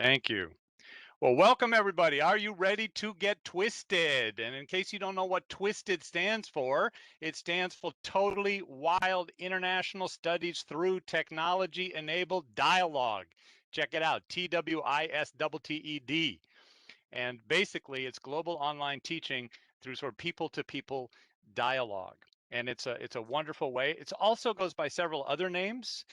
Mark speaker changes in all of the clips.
Speaker 1: Thank you. Well, welcome everybody. Are you ready to get twisted? And in case you don't know what twisted stands for, it stands for Totally Wild International Studies Through Technology Enabled Dialogue. Check it out, TWISTTED. And basically, it's global online teaching through sort of people-to-people dialogue. And it's a wonderful way. It also goes by several other names.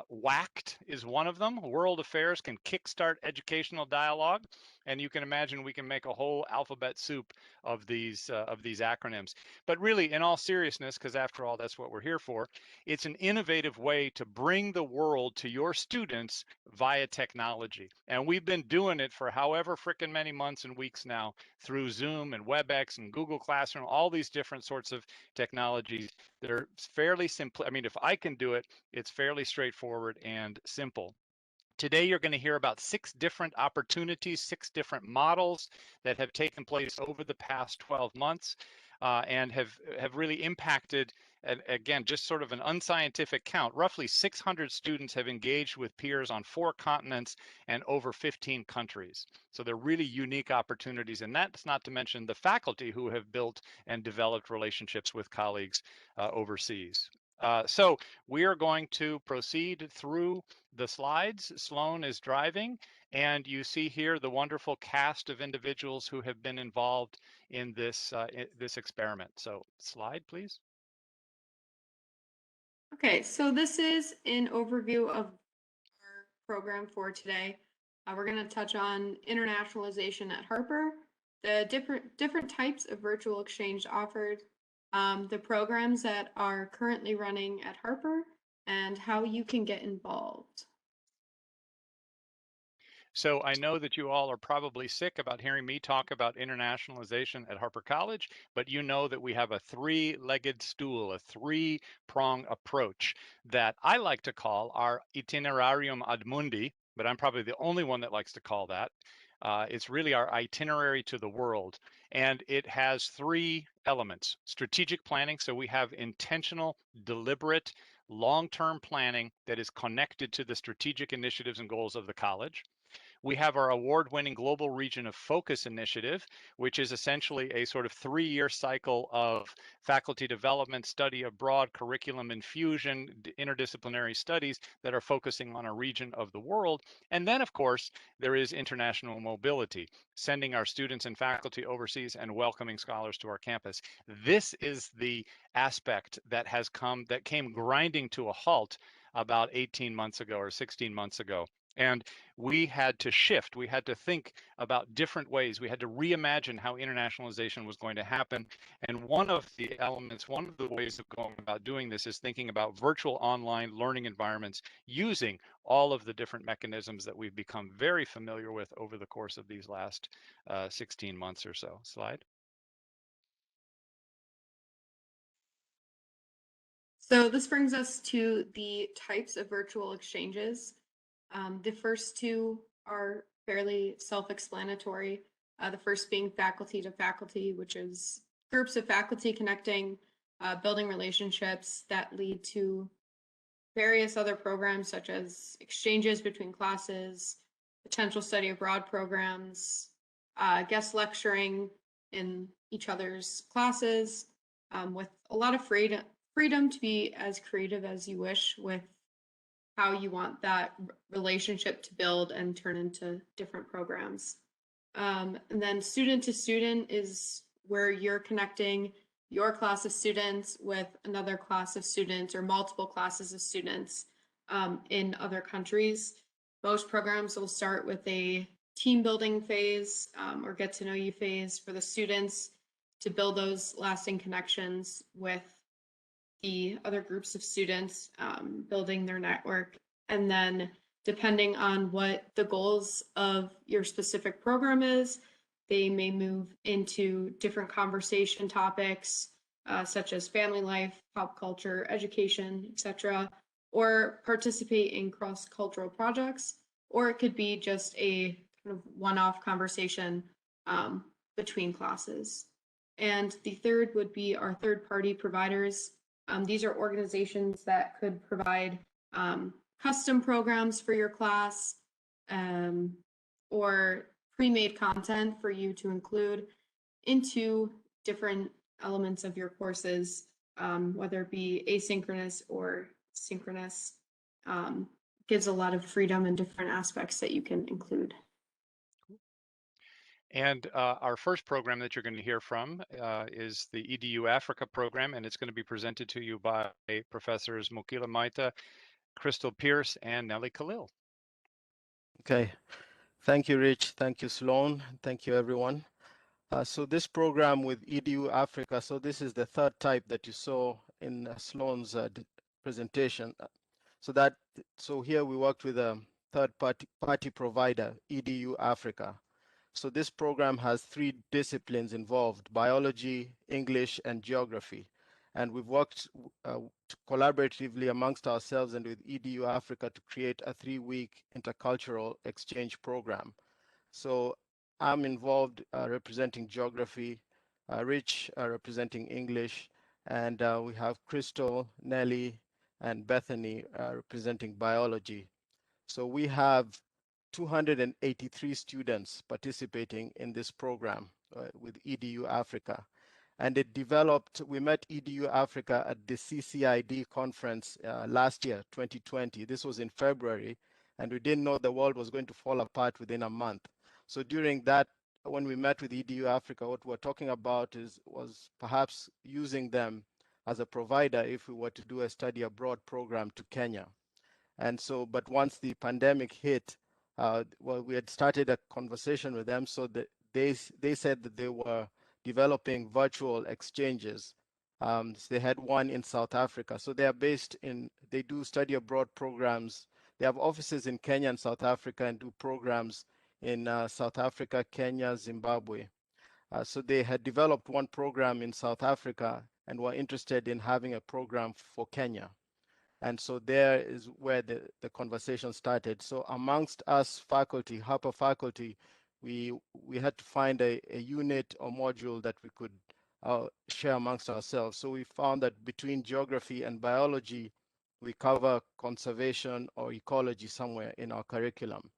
Speaker 1: WACT is one of them. World Affairs can kickstart educational dialogue, and you can imagine we can make a whole alphabet soup of these acronyms. But really, in all seriousness, because after all, that's what we're here for. It's an innovative way to bring the world to your students via technology. And we've been doing it for however frickin' many months and weeks now through Zoom and WebEx and Google Classroom, all these different sorts of technologies. They're fairly simple. I mean, if I can do it, it's fairly straightforward and simple. Today, you're going to hear about 6 different opportunities, 6 different models that have taken place over the past 12 months and have really impacted, and again, just sort of an unscientific count. Roughly 600 students have engaged with peers on 4 continents and over 15 countries. So they're really unique opportunities. And that's not to mention the faculty who have built and developed relationships with colleagues overseas. So we are going to proceed through the slides. Sloan is driving, and you see here the wonderful cast of individuals who have been involved in this experiment. So slide, please.
Speaker 2: Okay, so this is an overview of our program for today. We're going to touch on internationalization at Harper, the different types of virtual exchange offered, the programs that are currently running at Harper, and how you can get involved.
Speaker 1: So I know that you all are probably sick about hearing me talk about internationalization at Harper College, but you know that we have a 3-legged stool, a 3-prong approach that I like to call our itinerarium ad mundi, but I'm probably the only one that likes to call that. It's really our itinerary to the world. And it has 3 elements: strategic planning. So we have intentional, deliberate, long-term planning that is connected to the strategic initiatives and goals of the college. We have our award-winning Global Region of Focus initiative, which is essentially a sort of 3-year cycle of faculty development, study abroad, curriculum infusion, interdisciplinary studies that are focusing on a region of the world. And then, of course, there is international mobility, sending our students and faculty overseas and welcoming scholars to our campus. This is the aspect that came grinding to a halt about 18 months ago or 16 months ago. And we had to shift. We had to think about different ways. We had to reimagine how internationalization was going to happen. And one of the elements, one of the ways of going about doing this is thinking about virtual online learning environments using all of the different mechanisms that we've become very familiar with over the course of these last 16 months or so. Slide.
Speaker 2: So this brings us to the types of virtual exchanges. The first 2 are fairly self-explanatory. The first being faculty to faculty, which is groups of faculty connecting, building relationships that lead to various other programs such as exchanges between classes, potential study abroad programs, guest lecturing in each other's classes, with a lot of freedom to be as creative as you wish with how you want that relationship to build and turn into different programs. And then student to student is where you're connecting your class of students with another class of students or multiple classes of students in other countries. Most programs will start with a team building phase or get to know you phase for the students to build those lasting connections with the other groups of students, building their network. And then depending on what the goals of your specific program is, they may move into different conversation topics, such as family life, pop culture, education, etc., or participate in cross-cultural projects, or it could be just a kind of one-off conversation between classes. And the third would be our third-party providers. These are organizations that could provide custom programs for your class, or pre-made content for you to include into different elements of your courses, whether it be asynchronous or synchronous. Gives a lot of freedom and different aspects that you can include.
Speaker 1: And our first program that you're going to hear from is the EDU Africa program, and it's going to be presented to you by Professors Mokila Maita, Crystal Pierce, and Nellie Khalil.
Speaker 3: Okay. Thank you, Rich. Thank you, Sloan. Thank you, everyone. So this program with EDU Africa, so this is the third type that you saw in Sloan's presentation. So here we worked with a third party provider, EDU Africa. So this program has 3 disciplines involved: biology, English, and geography. And we've worked collaboratively amongst ourselves and with EDU Africa to create a 3-week intercultural exchange program. So I'm involved representing geography, Rich representing English, and we have Crystal, Nellie, and Bethany representing biology. So we have 283 students participating in this program with EDU Africa. And we met EDU Africa at the CCID conference last year, 2020. This was in February, and we didn't know the world was going to fall apart within a month. So during that, when we met with EDU Africa, what we're talking about was perhaps using them as a provider if we were to do a study abroad program to Kenya. And so, but once the pandemic hit, well, we had started a conversation with them. So that they said that they were developing virtual exchanges. So they had one in South Africa. So they are they do study abroad programs. They have offices in Kenya and South Africa and do programs in South Africa, Kenya, Zimbabwe. So they had developed one program in South Africa and were interested in having a program for Kenya. And so there is where the conversation started. So amongst us faculty, Harper faculty, we had to find a unit or module that we could share amongst ourselves. So we found that between geography and biology, we cover conservation or ecology somewhere in our curriculum.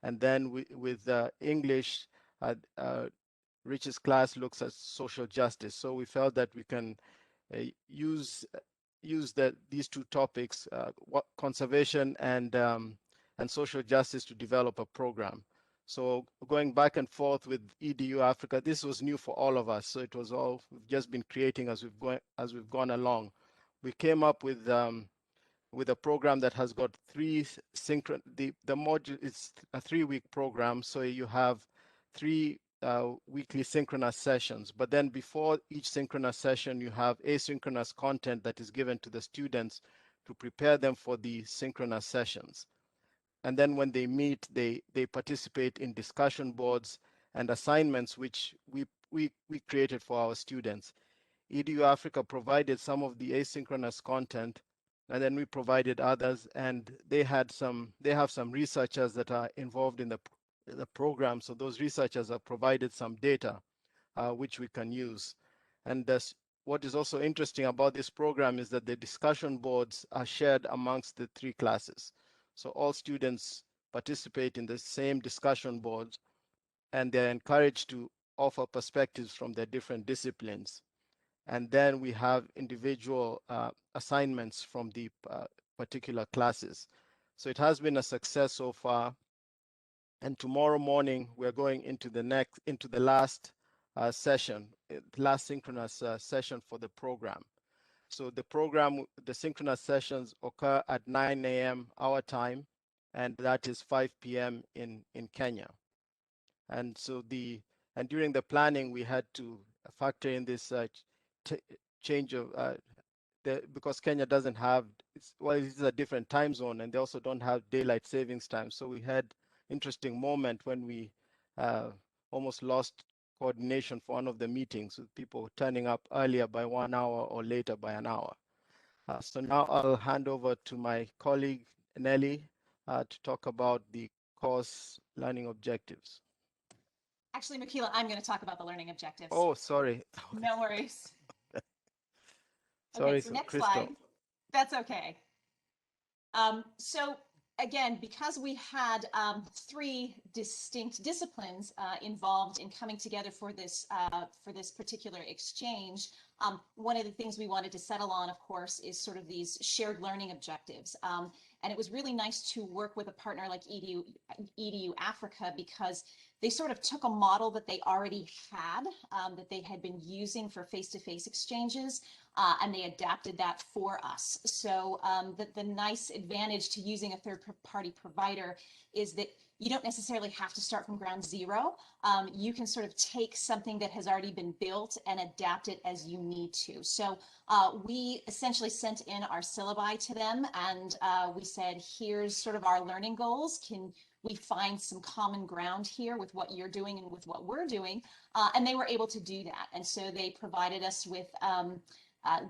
Speaker 3: And then with English, Rich's class looks at social justice. So we felt that we can use these 2 topics, conservation and social justice, to develop a program. So going back and forth with EDU Africa, this was new for all of us. So it was all we've just been creating as we've gone along. We came up with a program that has got 3 the module is a 3-week program. So you have 3 weekly synchronous sessions, but then before each synchronous session, you have asynchronous content that is given to the students to prepare them for the synchronous sessions. And then when they meet, they participate in discussion boards and assignments, which we created for our students. EDU Africa provided some of the asynchronous content, and then we provided others, and they have some researchers that are involved in the program. So those researchers have provided some data which we can use. And what is also interesting about this program is that the discussion boards are shared amongst the 3 classes. So all students participate in the same discussion boards, and they're encouraged to offer perspectives from their different disciplines. And then we have individual assignments from the particular classes. So it has been a success so far. And tomorrow morning, we're going into the last session, last synchronous session for the program. So the synchronous sessions occur at 9 a.m. our time, and that is 5 p.m. in Kenya. And so during the planning, we had to factor in this change of because Kenya doesn't have, it's a different time zone, and they also don't have daylight savings time. So we had interesting moment when we almost lost coordination for one of the meetings, with people turning up earlier by 1 hour or later by an hour. So now I'll hand over to my colleague Nellie to talk about the course learning objectives.
Speaker 4: Actually, Mokila, I'm going to talk about the learning objectives.
Speaker 3: Oh, sorry.
Speaker 4: No worries.
Speaker 3: Sorry,
Speaker 4: okay, so next
Speaker 3: Crystal.
Speaker 4: slide. That's okay. So again, because we had three distinct disciplines involved in coming together for this particular exchange, one of the things we wanted to settle on, of course, is sort of these shared learning objectives. And it was really nice to work with a partner like EDU Africa, because they sort of took a model that they already had, that they had been using for face-to-face exchanges, and they adapted that for us. So the nice advantage to using a third-party provider is that you don't necessarily have to start from ground zero. You can sort of take something that has already been built and adapt it as you need to. So we essentially sent in our syllabi to them, and we said, here's sort of our learning goals. Can we find some common ground here with what you're doing and with what we're doing? And they were able to do that. And so they provided us with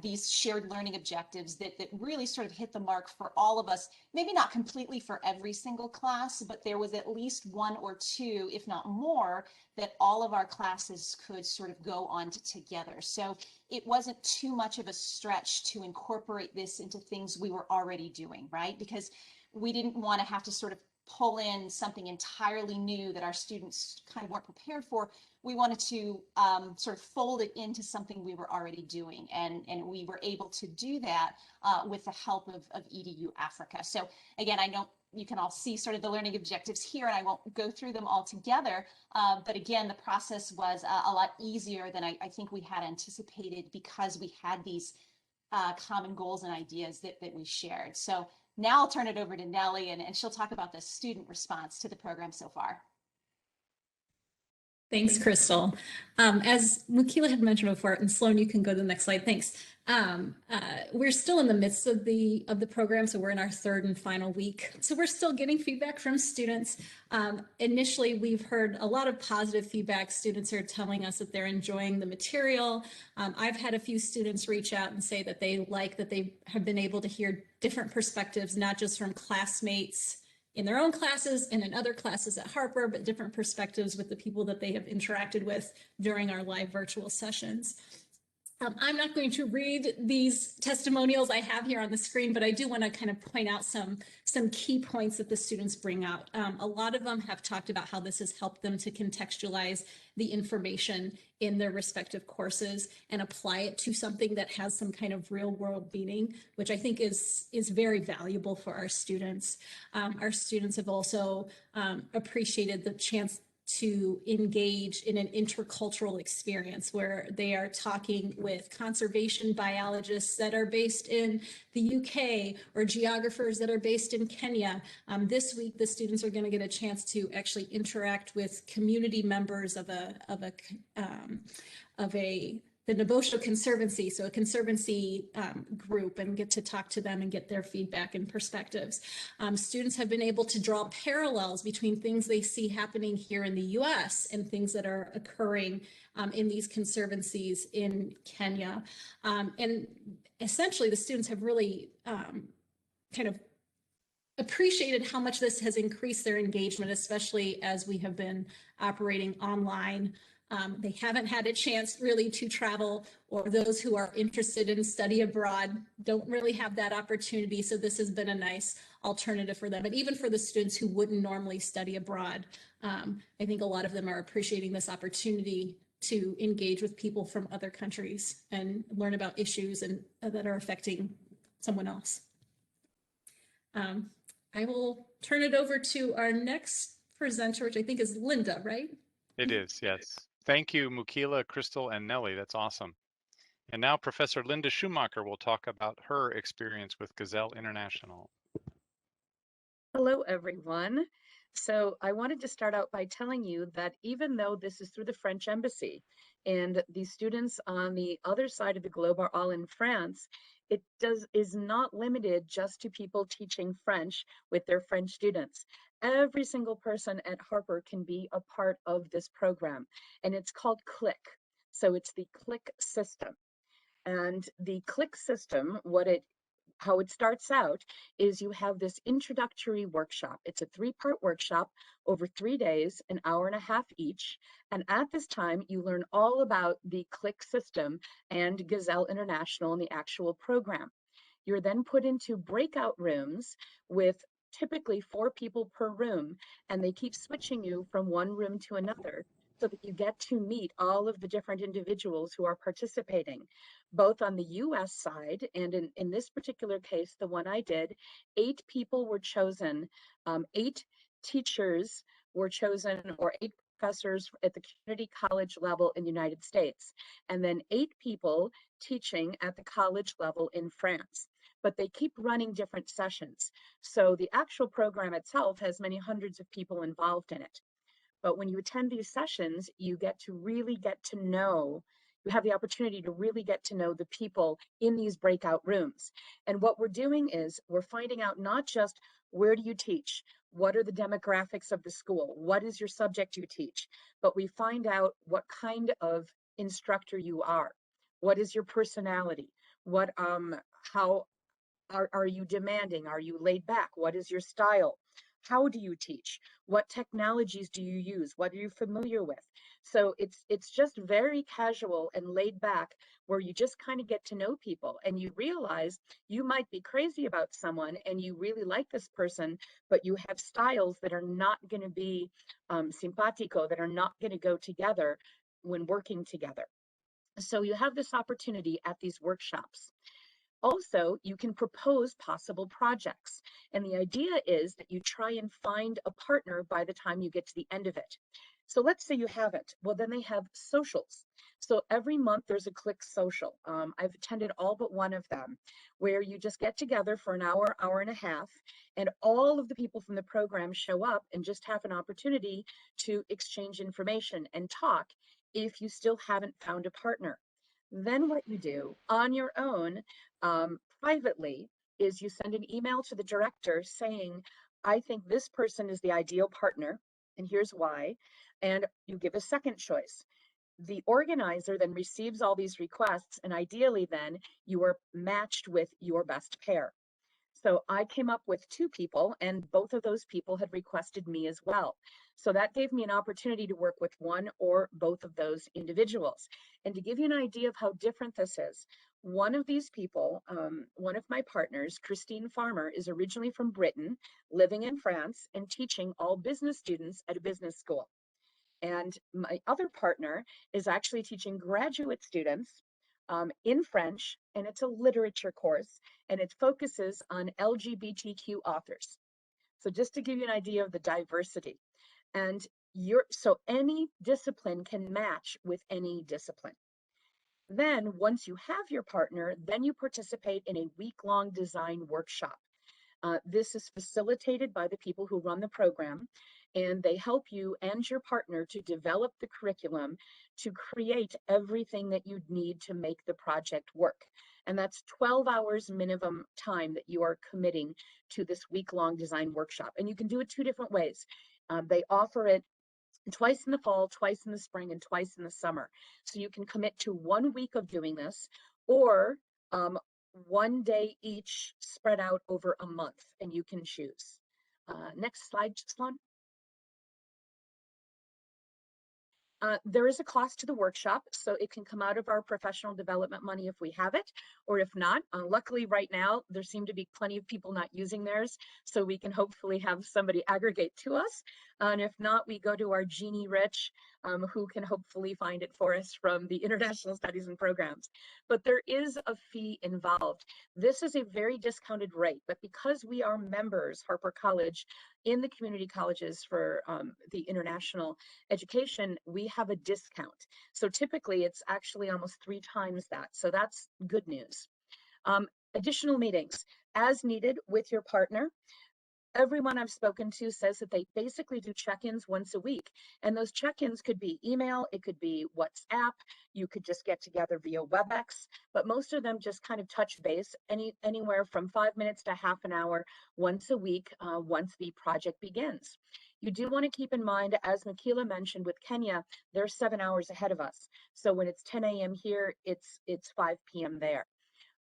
Speaker 4: these shared learning objectives that really sort of hit the mark for all of us, maybe not completely for every single class, but there was at least one or two, if not more, that all of our classes could sort of go on together. So it wasn't too much of a stretch to incorporate this into things we were already doing, right? Because we didn't want to have to sort of pull in something entirely new that our students kind of weren't prepared for. We wanted to sort of fold it into something we were already doing. And we were able to do that with the help of EDU Africa. So again, I know you can all see sort of the learning objectives here, and I won't go through them all together. But again, the process was a lot easier than I think we had anticipated, because we had these common goals and ideas that we shared. So now I'll turn it over to Nellie, and she'll talk about the student response to the program so far.
Speaker 5: Thanks, Crystal. As Mukila had mentioned before, and Sloan, you can go to the next slide. Thanks. We're still in the midst of the program, so we're in our third and final week. So we're still getting feedback from students. Initially, we've heard a lot of positive feedback. Students are telling us that they're enjoying the material. I've had a few students reach out and say that they like that they have been able to hear different perspectives, not just from classmates in their own classes and in other classes at Harper, but different perspectives with the people that they have interacted with during our live virtual sessions. I'm not going to read these testimonials I have here on the screen, but I do want to kind of point out some key points that the students bring out. A lot of them have talked about how this has helped them to contextualize the information in their respective courses and apply it to something that has some kind of real world meaning, which I think is very valuable for our students. Our students have also appreciated the chance to engage in an intercultural experience where they are talking with conservation biologists that are based in the UK or geographers that are based in Kenya. This week, the students are going to get a chance to actually interact with community members of the Nabosho Conservancy, so a conservancy group, and get to talk to them and get their feedback and perspectives. Students have been able to draw parallels between things they see happening here in the US and things that are occurring in these conservancies in Kenya. And essentially, the students have really kind of appreciated how much this has increased their engagement, especially as we have been operating online. They haven't had a chance really to travel, or those who are interested in study abroad don't really have that opportunity. So this has been a nice alternative for them. And even for the students who wouldn't normally study abroad, I think a lot of them are appreciating this opportunity to engage with people from other countries and learn about issues and that are affecting someone else. I will turn it over to our next presenter, which I think is Linda, right?
Speaker 1: It is, yes. Thank you, Mukila, Crystal, and Nellie. That's awesome. And now Professor Linda Schumacher will talk about her experience with Gazelle International.
Speaker 6: Hello, everyone. So I wanted to start out by telling you that even though this is through the French Embassy and the students on the other side of the globe are all in France, it is not limited just to people teaching French with their French students. Every single person at Harper can be a part of this program, and it's called CLIck. So it's the CLIck system. And the CLIck system, how it starts out is you have this introductory workshop. It's a 3-part workshop over 3 days, an hour and a half each. And at this time, you learn all about the CLIck system and Gazelle International and the actual program. You're then put into breakout rooms with typically 4 people per room, and they keep switching you from one room to another so that you get to meet all of the different individuals who are participating, both on the US side, and in this particular case, the one I did, 8 people were chosen, 8 teachers were chosen, or 8 professors at the community college level in the United States, and then 8 people teaching at the college level in France. But they keep running different sessions. So the actual program itself has many hundreds of people involved in it. But when you attend these sessions, you get to really get to know, you have the opportunity to really get to know the people in these breakout rooms. And what we're doing is we're finding out not just where do you teach, what are the demographics of the school, what is your subject you teach, but we find out what kind of instructor you are, what is your personality, what how are you demanding? Are you laid back? What is your style? How do you teach? What technologies do you use? What are you familiar with? So it's just very casual and laid back, where you just kind of get to know people, and you realize you might be crazy about someone and you really like this person, but you have styles that are not going to be simpatico, that are not going to go together when working together. So you have this opportunity at these workshops. Also, you can propose possible projects. And the idea is that you try and find a partner by the time you get to the end of it. So let's say you haven't. Well, then they have socials. So every month there's a click social. I've attended all but one of them, where you just get together for an hour, hour and a half, and all of the people from the program show up and just have an opportunity to exchange information and talk if you still haven't found a partner. Then what you do on your own, privately, is you send an email to the director saying, I think this person is the ideal partner, and here's why. And you give a second choice. The organizer then receives all these requests, and ideally then you are matched with your best pair. So I came up with 2 people, and both of those people had requested me as well. So that gave me an opportunity to work with one or both of those individuals. And to give you an idea of how different this is, one of these people, one of my partners, Christine Farmer, is originally from Britain, living in France and teaching all business students at a business school. And my other partner is actually teaching graduate students in French, and it's a literature course, and it focuses on LGBTQ authors. So just to give you an idea of the diversity. And so any discipline can match with any discipline. Then once you have your partner, then you participate in a week-long design workshop. This is facilitated by the people who run the program, and they help you and your partner to develop the curriculum to create everything that you need to make the project work. And that's 12 hours minimum time that you are committing to this week-long design workshop. And you can do it 2 different ways. They offer it twice in the fall, twice in the spring, and twice in the summer. So you can commit to 1 week of doing this, or 1 day each spread out over a month, and you can choose. Next slide, Sloan. There is a cost to the workshop, so it can come out of our professional development money if we have it, or if not. Luckily, right now, there seem to be plenty of people not using theirs, so we can hopefully have somebody aggregate to us. And if not, we go to our Jeannie Rich, who can hopefully find it for us from the International Studies and Programs. But there is a fee involved. This is a very discounted rate, but because we are members, Harper College, in the community colleges for the international education, we have a discount. So typically it's actually almost 3 times that. So that's good news. Additional meetings as needed with your partner. Everyone I've spoken to says that they basically do check-ins once a week. And those check-ins could be email, it could be WhatsApp, you could just get together via WebEx, but most of them just kind of touch base anywhere from 5 minutes to half an hour once a week once the project begins. You do want to keep in mind, as Makila mentioned with Kenya, they're 7 hours ahead of us. So when it's 10 a.m. here, it's 5 p.m. there.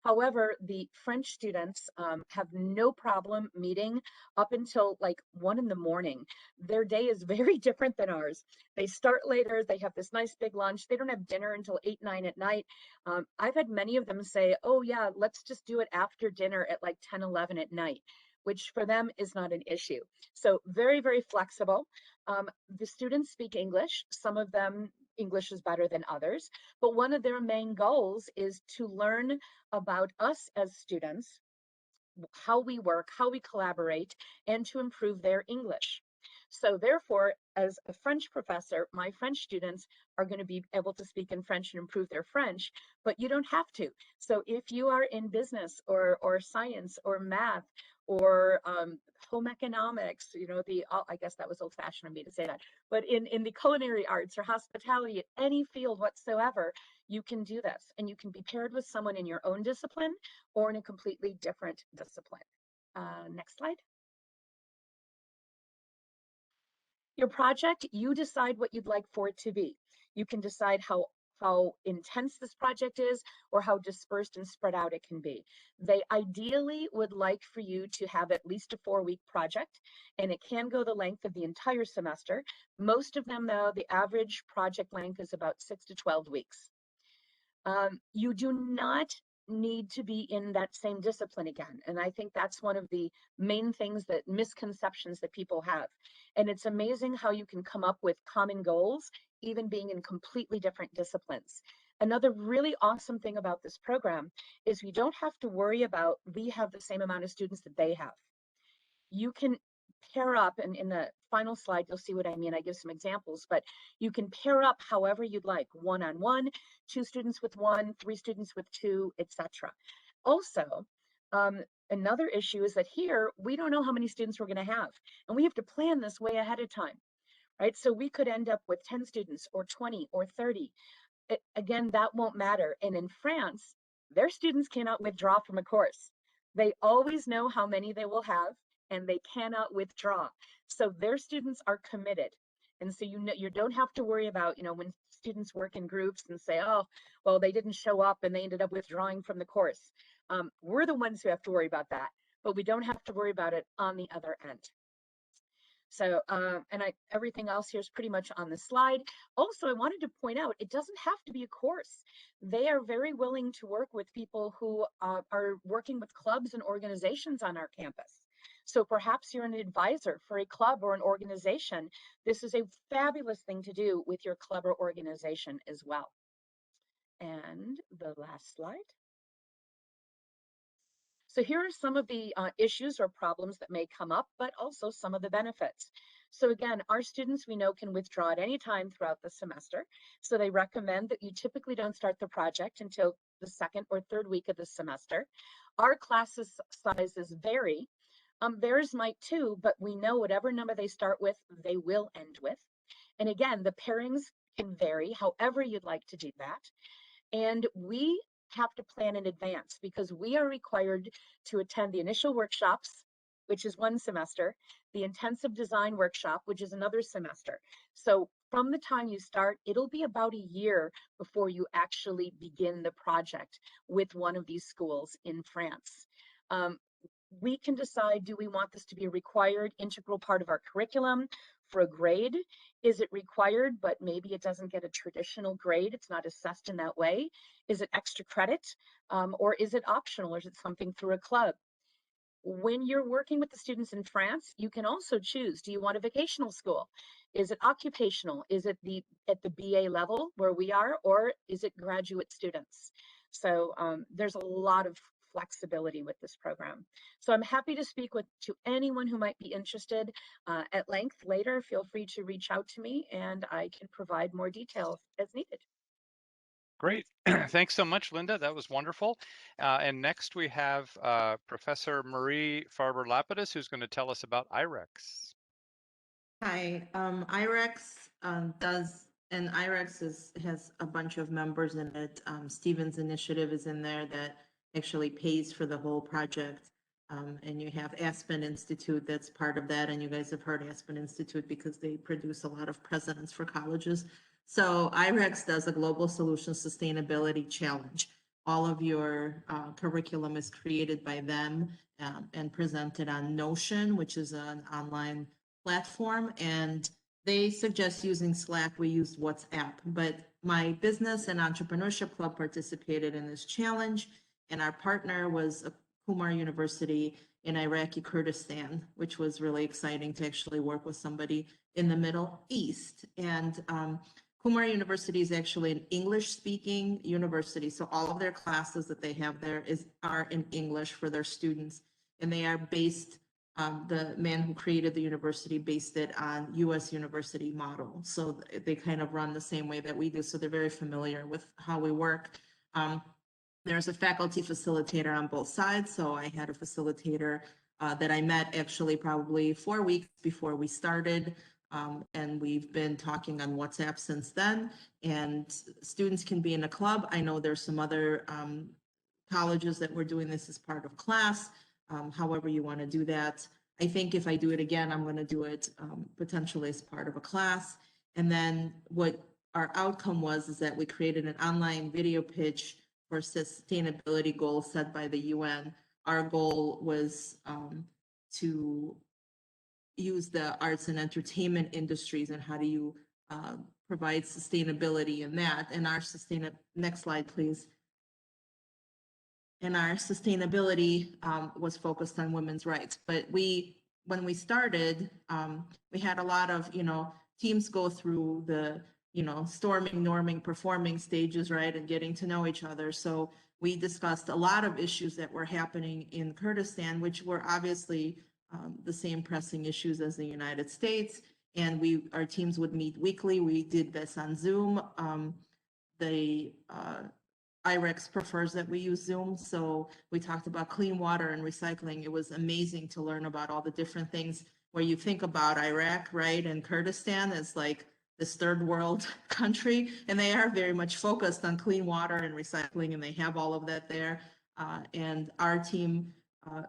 Speaker 6: However, the French students have no problem meeting up until like 1 in the morning. Their day is very different than ours. They start later, they have this nice big lunch. They don't have dinner until 8, 9 at night. I've had many of them say, oh yeah, let's just do it after dinner at like 10, 11 at night. which for them is not an issue. So very, very flexible. The students speak English. Some of them, English is better than others, but one of their main goals is to learn about us as students, how we work, how we collaborate, and to improve their English. So therefore, as a French professor, my French students are going to be able to speak in French and improve their French, but you don't have to. So if you are in business or science or math or home economics, you know, I guess that was old fashioned of me to say that, but in the culinary arts or hospitality, any field whatsoever, you can do this, and you can be paired with someone in your own discipline or in a completely different discipline. Next slide. Your project, you decide what you'd like for it to be. You can decide how intense this project is or how dispersed and spread out it can be. They ideally would like for you to have at least a 4-week project, and it can go the length of the entire semester. Most of them, though, the average project length is about 6 to 12 weeks. You do not need to be in that same discipline again. And I think that's one of the main things, that misconceptions that people have. And it's amazing how you can come up with common goals, even being in completely different disciplines. Another really awesome thing about this program is we don't have to worry about, we have the same amount of students that they have. You can pair up, and in the final slide, you'll see what I mean. I give some examples, but you can pair up however you'd like, one-on-one, 2 students with 1, 3 students with 2, etc. Also, another issue is that here, we don't know how many students we're going to have, and we have to plan this way ahead of time, right? So we could end up with 10 students or 20 or 30. Again, that won't matter. And in France, their students cannot withdraw from a course. They always know how many they will have, and they cannot withdraw. So their students are committed. And so you don't have to worry about, when students work in groups and say, oh, well, they didn't show up and they ended up withdrawing from the course. We're the ones who have to worry about that, but we don't have to worry about it on the other end. So, everything else here is pretty much on the slide. Also, I wanted to point out, it doesn't have to be a course. They are very willing to work with people who are working with clubs and organizations on our campus. So perhaps you're an advisor for a club or an organization. This is a fabulous thing to do with your club or organization as well. And the last slide. So here are some of the issues or problems that may come up, but also some of the benefits. So again, our students, we know, can withdraw at any time throughout the semester. So they recommend that you typically don't start the project until the 2nd or 3rd week of the semester. Our classes sizes vary. Theirs might too, but we know whatever number they start with, they will end with. And again, the pairings can vary however you'd like to do that. And we have to plan in advance because we are required to attend the initial workshops, which is 1 semester, the intensive design workshop, which is another semester. So from the time you start, it'll be about a year before you actually begin the project with one of these schools in France. We can decide, do we want this to be a required integral part of our curriculum for a grade? Is it required, but maybe it doesn't get a traditional grade? It's not assessed in that way. Is it extra credit, or is it optional, or is it something through a club? When you're working with the students in France, you can also choose, do you want a vocational school? Is it occupational? Is it at the BA level where we are, or is it graduate students? So there's a lot of flexibility with this program. So I'm happy to speak to anyone who might be interested at length later. Feel free to reach out to me and I can provide more details as needed.
Speaker 1: Great. Thanks so much, Linda. That was wonderful. And next we have Professor Marie Farber-Lapidus, who's going to tell us about IREX.
Speaker 7: Hi, IREX and IREX has a bunch of members in it. Stephen's initiative is in there that actually pays for the whole project. And you have Aspen Institute that's part of that. And you guys have heard Aspen Institute because they produce a lot of presidents for colleges. So IREX does a Global Solutions Sustainability Challenge. All of your curriculum is created by them and presented on Notion, which is an online platform, and they suggest using Slack. We used WhatsApp, but my business and entrepreneurship club participated in this challenge, and our partner was Kumar University in Iraqi Kurdistan, which was really exciting to actually work with somebody in the Middle East. And Kumar University is actually an English-speaking university, so all of their classes that they have there are in English for their students, and they are based. The man who created the university based it on U.S. university model, so they kind of run the same way that we do. So they're very familiar with how we work. There's a faculty facilitator on both sides, so I had a facilitator that I met actually probably 4 weeks before we started. And we've been talking on WhatsApp since then, and students can be in a club. I know there's some other colleges that we're doing this as part of class, however you want to do that. I think if I do it again, I'm going to do it potentially as part of a class. And then what our outcome was is that we created an online video pitch for sustainability goals set by the UN. Our goal was to use the arts and entertainment industries, and how do you provide sustainability in that. And our next slide, please. And our sustainability was focused on women's rights. But when we started, we had a lot of, teams go through the, storming, norming, performing stages, right, and getting to know each other. So we discussed a lot of issues that were happening in Kurdistan, which were obviously the same pressing issues as the United States. And our teams would meet weekly. We did this on Zoom. IREX prefers that we use Zoom. So we talked about clean water and recycling. It was amazing to learn about all the different things where you think about Iraq, right, and Kurdistan as like this third world country, and they are very much focused on clean water and recycling, and they have all of that there. And our team,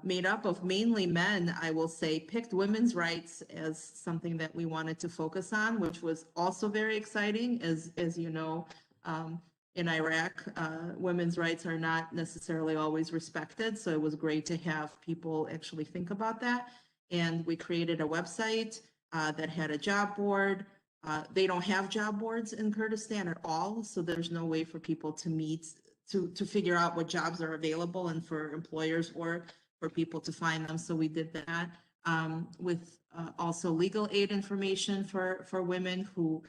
Speaker 7: made up of mainly men, I will say, picked women's rights as something that we wanted to focus on, which was also very exciting. As you know, in Iraq, women's rights are not necessarily always respected. So it was great to have people actually think about that. And we created a website that had a job board. They don't have job boards in Kurdistan at all. So there's no way for people to meet, to figure out what jobs are available, and for employers or for people to find them. So we did that with also legal aid information for women who,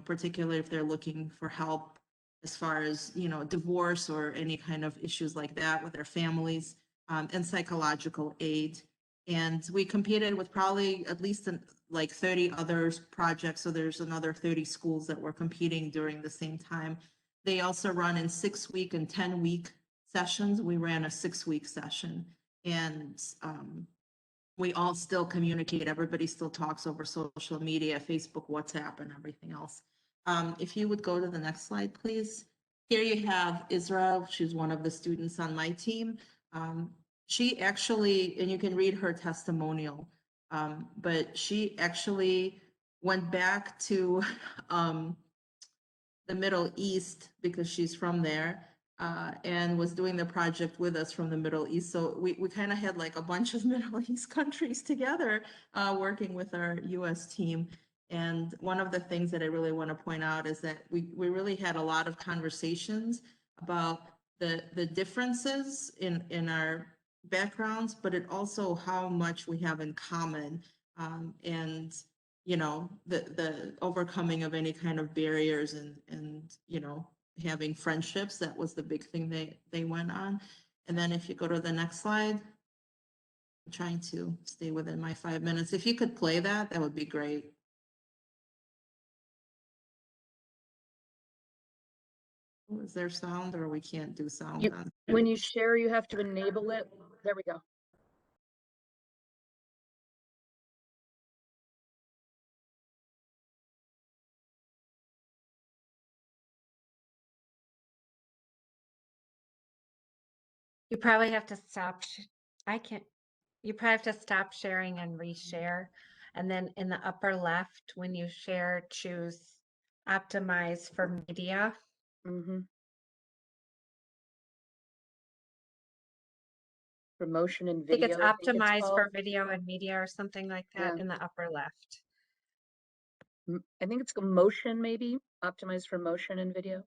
Speaker 7: particularly if they're looking for help as far as, divorce or any kind of issues like that with their families, and psychological aid. And we competed with probably at least like 30 other projects. So there's another 30 schools that were competing during the same time. They also run in 6-week and 10-week sessions. We ran a 6-week session, and we all still communicate. Everybody still talks over social media, Facebook, WhatsApp, and everything else. If you would go to the next slide, please. Here you have Israel. She's one of the students on my team. She actually, and you can read her testimonial, but she actually went back to the Middle East because she's from there, and was doing the project with us from the Middle East. So we kind of had like a bunch of Middle East countries together working with our US team. And one of the things that I really want to point out is that we really had a lot of conversations about the differences in our backgrounds, but it also how much we have in common, and the overcoming of any kind of barriers, and having friendships. That was the big thing they went on. And then if you go to the next slide, I'm trying to stay within my 5 minutes. If you could play that would be great. Is there sound, or we can't do sound on?
Speaker 6: When you share, you have to enable it. There we go.
Speaker 8: You probably have to stop. You probably have to stop sharing and reshare. And then in the upper left, when you share, choose optimize for media.
Speaker 6: Mm-hmm. For motion and
Speaker 8: I think it's
Speaker 6: video.
Speaker 8: optimized for video and media or something like that in the upper left.
Speaker 6: I think it's motion, maybe optimized for motion and video.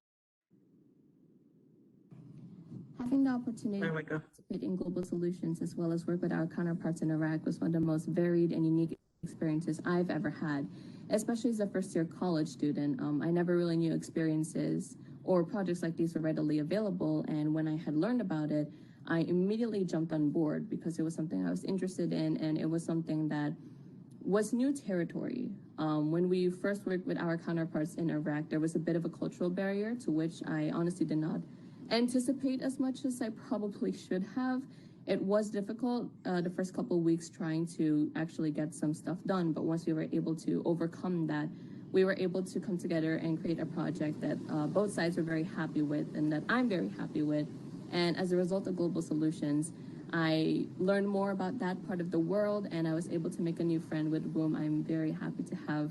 Speaker 9: Having the opportunity
Speaker 7: There we
Speaker 9: to
Speaker 7: go.
Speaker 9: participate in global solutions as well as work with our counterparts in Iraq was one of the most varied and unique experiences I've ever had, especially as a first-year college student. I never really knew experiences or projects like these were readily available, and when I had learned about it, I immediately jumped on board because it was something I was interested in, and it was something that was new territory. When we first worked with our counterparts in Iraq, there was a bit of a cultural barrier to which I honestly did not anticipate as much as I probably should have. It was difficult the first couple of weeks trying to actually get some stuff done, but once we were able to overcome that, we were able to come together and create a project that both sides were very happy with and that I'm very happy with. And as a result of Global Solutions, I learned more about that part of the world, and I was able to make a new friend with whom I'm very happy to have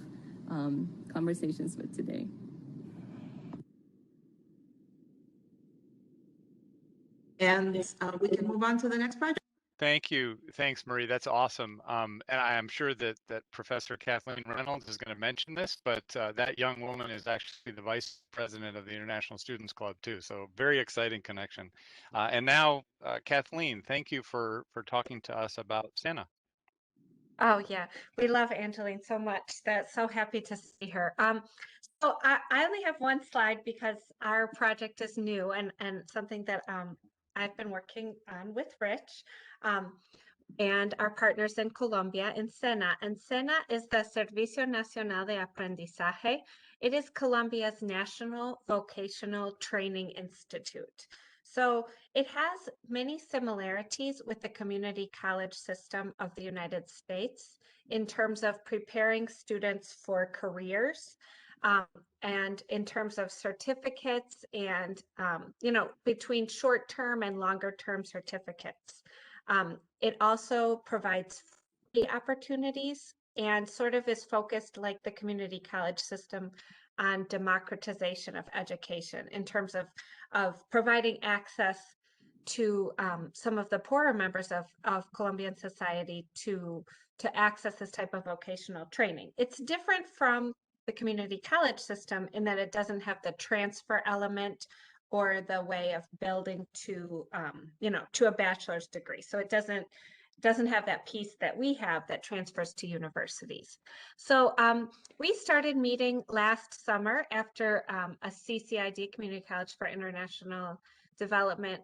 Speaker 9: conversations with today.
Speaker 7: And we can move on to the next project.
Speaker 1: Thank you. Thanks, Marie. That's awesome. And I am sure that Professor Kathleen Reynolds is going to mention this, but that young woman is actually the vice president of the International Students Club too. So very exciting connection. And now, Kathleen, thank you for talking to us about SANA.
Speaker 8: Oh yeah, we love Angeline so much. That's so happy to see her. So I only have one slide because our project is new and something that I've been working on with Rich. And our partners in Colombia in SENA. And SENA is the Servicio Nacional de Aprendizaje. It is Colombia's National Vocational Training Institute. So it has many similarities with the community college system of the United States in terms of preparing students for careers, and in terms of certificates and, between short-term and longer-term certificates. It also provides free opportunities and sort of is focused like the community college system on democratization of education in terms of providing access to some of the poorer members of Colombian society to access this type of vocational training. It's different from the community college system in that it doesn't have the transfer element or the way of building to to a bachelor's degree. So it doesn't have that piece that we have that transfers to universities. So we started meeting last summer after a CCID, Community College for International Development,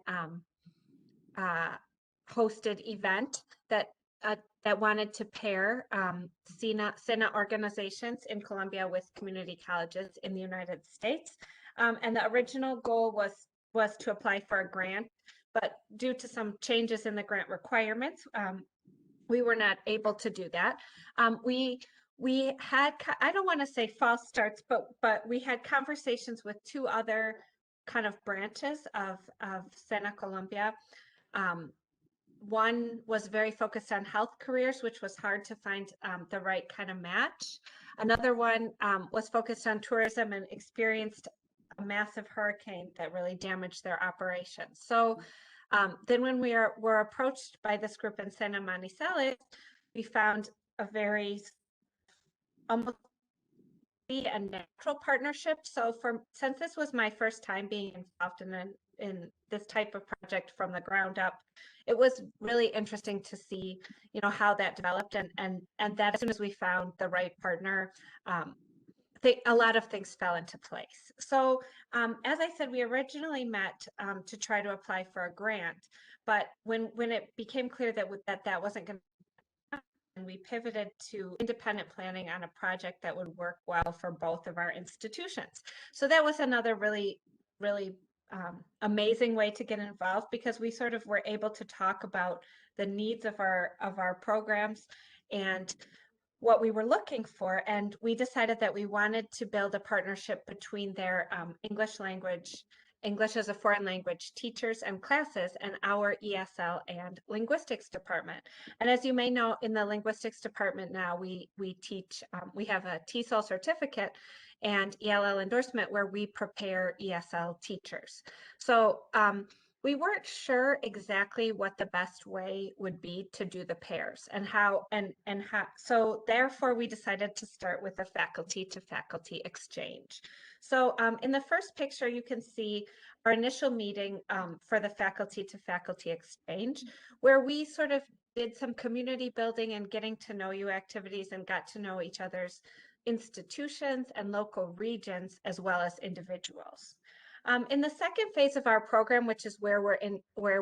Speaker 8: hosted event that wanted to pair SENA organizations in Colombia with community colleges in the United States. And the original goal was to apply for a grant, but due to some changes in the grant requirements, we were not able to do that. We had, I don't want to say false starts, but we had conversations with two other kind of branches of SENA Colombia. One was very focused on health careers, which was hard to find the right kind of match. Another one was focused on tourism and experienced a massive hurricane that really damaged their operations. So then when we were approached by this group in Sena Manizales, we found a very almost a natural partnership. So since this was my first time being involved in this type of project from the ground up, it was really interesting to see, how that developed and that as soon as we found the right partner, a lot of things fell into place. So as I said, we originally met to try to apply for a grant, but when it became clear that wasn't going to happen, we pivoted to independent planning on a project that would work well for both of our institutions. So that was another really, really amazing way to get involved because we sort of were able to talk about the needs of our programs and what we were looking for. And we decided that we wanted to build a partnership between their English as a foreign language teachers and classes and our ESL and linguistics department. And as you may know, in the linguistics department now, we teach, we have a TESOL certificate and ELL endorsement where we prepare ESL teachers. So we weren't sure exactly what the best way would be to do the pairs and how. So therefore we decided to start with a faculty to faculty exchange. So in the first picture, you can see our initial meeting for the faculty to faculty exchange, where we sort of did some community building and getting to know you activities and got to know each other's institutions and local regions as well as individuals. In the second phase of our program, which is where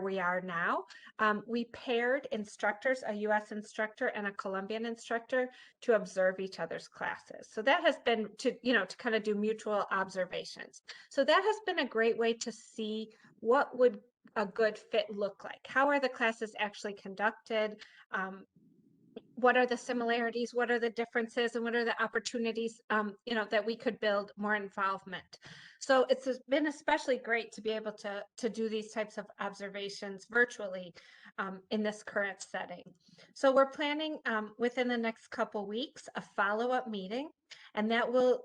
Speaker 8: we are now, we paired instructors, a U.S. instructor and a Colombian instructor, to observe each other's classes. So that has been to kind of do mutual observations. So that has been a great way to see what would a good fit look like. How are the classes actually conducted? What are the similarities, what are the differences, and what are the opportunities that we could build more involvement. So it's been especially great to be able to do these types of observations virtually in this current setting. So we're planning within the next couple weeks a follow-up meeting, and that will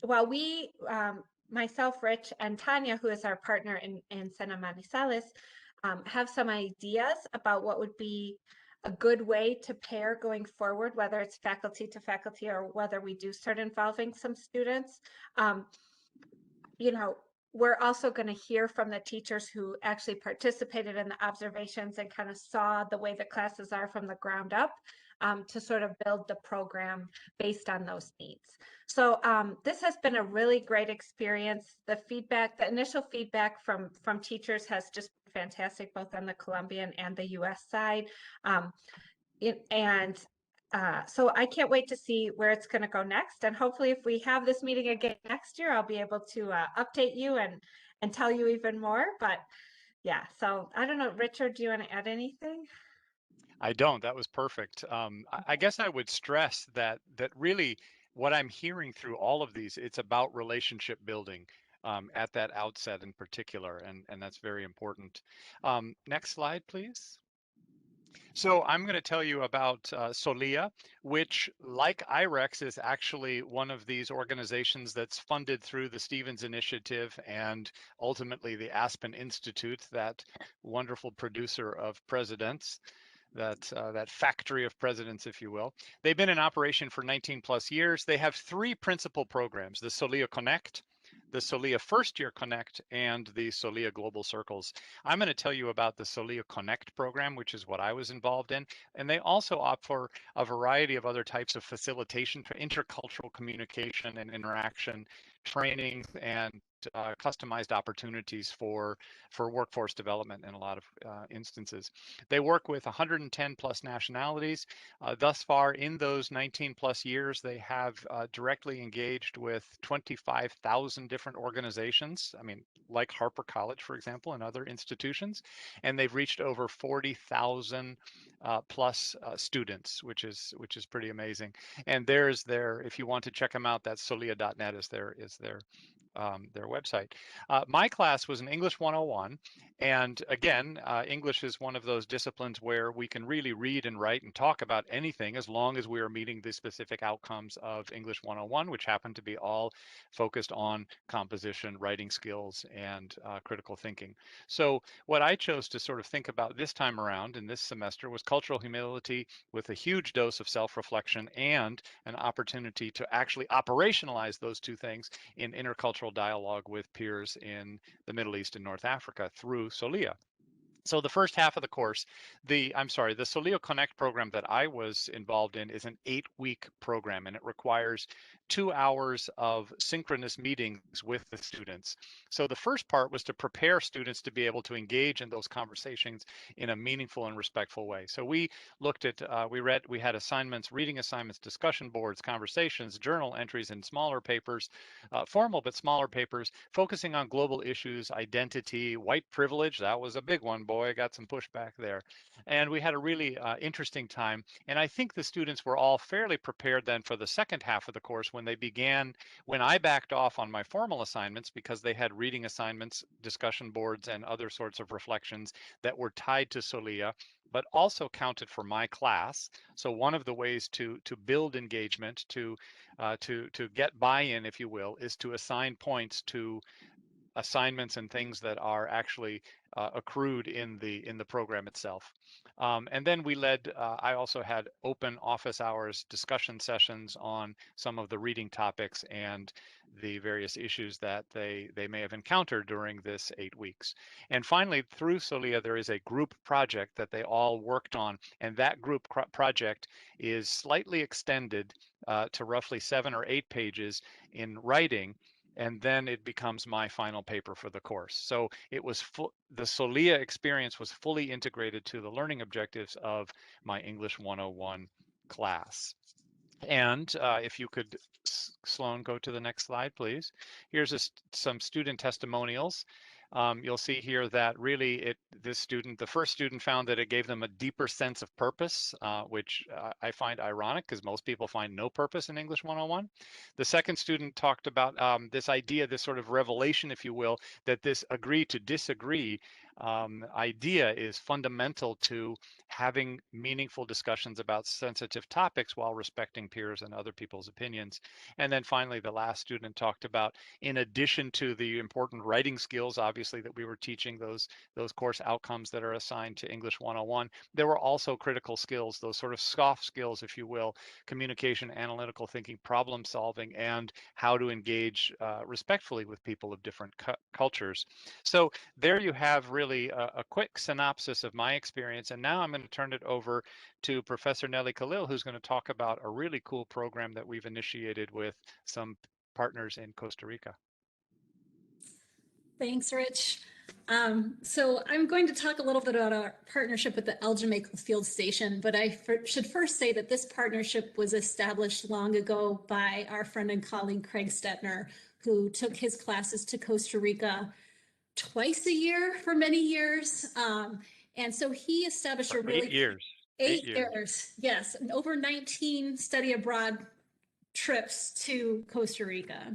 Speaker 8: while we myself, Rich, and Tanya, who is our partner in Sena Manizales, have some ideas about what would be a good way to pair going forward, whether it's faculty to faculty or whether we do start involving some students. We're also going to hear from the teachers who actually participated in the observations and kind of saw the way the classes are from the ground up to sort of build the program based on those needs. So this has been a really great experience. The initial feedback from teachers has just been fantastic, both on the Colombian and the US side. So I can't wait to see where it's going to go next. And hopefully if we have this meeting again next year, I'll be able to update you and tell you even more. But yeah, so I don't know, Richard, do you want to add anything?
Speaker 1: I don't. That was perfect. I guess I would stress that really what I'm hearing through all of these, it's about relationship building at that outset in particular, and that's very important. Next slide, please. So I'm going to tell you about Solia, which, like IREX, is actually one of these organizations that's funded through the Stevens Initiative and ultimately the Aspen Institute, that wonderful producer of presidents, that factory of presidents, if you will. They've been in operation for 19 plus years. They have three principal programs: the Solia Connect, the Solia First Year Connect, and the Solia Global Circles. I'm going to tell you about the Solia Connect program, which is what I was involved in. And they also opt for a variety of other types of facilitation for intercultural communication and interaction, training, and customized opportunities for workforce development in a lot of instances. They work with 110 plus nationalities. Thus far, in those 19 plus years, they have directly engaged with 25,000 different organizations. I mean, like Harper College, for example, and other institutions. And they've reached over 40,000 plus students, which is pretty amazing. And there's if you want to check them out, that's solia.net is their website. My class was an English 101. And again, English is one of those disciplines where we can really read and write and talk about anything as long as we are meeting the specific outcomes of English 101, which happen to be all focused on composition, writing skills, and critical thinking. So what I chose to sort of think about this time around in this semester was cultural humility with a huge dose of self-reflection and an opportunity to actually operationalize those two things in intercultural dialogue with peers in the Middle East and North Africa through Solia. So the first half of the course, the Solia Connect program that I was involved in is an 8-week program, and it requires 2 hours of synchronous meetings with the students. So the first part was to prepare students to be able to engage in those conversations in a meaningful and respectful way. So we looked at, we had assignments, reading assignments, discussion boards, conversations, journal entries in smaller papers, formal but smaller papers, focusing on global issues, identity, white privilege. That was a big one, boy, I got some pushback there. And we had a really interesting time. And I think the students were all fairly prepared then for the second half of the course when I backed off on my formal assignments because they had reading assignments, discussion boards, and other sorts of reflections that were tied to Solia, but also counted for my class. So one of the ways to build engagement, to get buy-in, if you will, is to assign points to assignments and things that are actually accrued in the program itself. And then we led, I also had open office hours discussion sessions on some of the reading topics and the various issues that they may have encountered during this 8 weeks. And finally, through Solia, there is a group project that they all worked on, and that group project is slightly extended to roughly 7 or 8 pages in writing, and then it becomes my final paper for the course. So it was the Solia experience was fully integrated to the learning objectives of my English 101 class. And if you could, Sloan, go to the next slide, please. Here's some student testimonials. You'll see here that really the first student found that it gave them a deeper sense of purpose, which I find ironic because most people find no purpose in English 101. The second student talked about this idea, this sort of revelation, if you will, that this agree to disagree idea is fundamental to having meaningful discussions about sensitive topics while respecting peers and other people's opinions. And then finally, the last student talked about, in addition to the important writing skills, obviously, that we were teaching, those course outcomes that are assigned to English 101, there were also critical skills, those sort of soft skills, if you will, communication, analytical thinking, problem solving, and how to engage respectfully with people of different cultures. So there you have really a quick synopsis of my experience. And now I'm going to turn it over to Professor Nelly Khalil, who's going to talk about a really cool program that we've initiated with some partners in Costa Rica.
Speaker 5: Thanks, Rich. So I'm going to talk a little bit about our partnership with the El Jamaica Field Station, but I should first say that this partnership was established long ago by our friend and colleague Craig Stetner, who took his classes to Costa Rica twice a year for many years. And so he established a really
Speaker 1: 8 years.
Speaker 5: 8 years, yes, and over 19 study abroad trips to Costa Rica.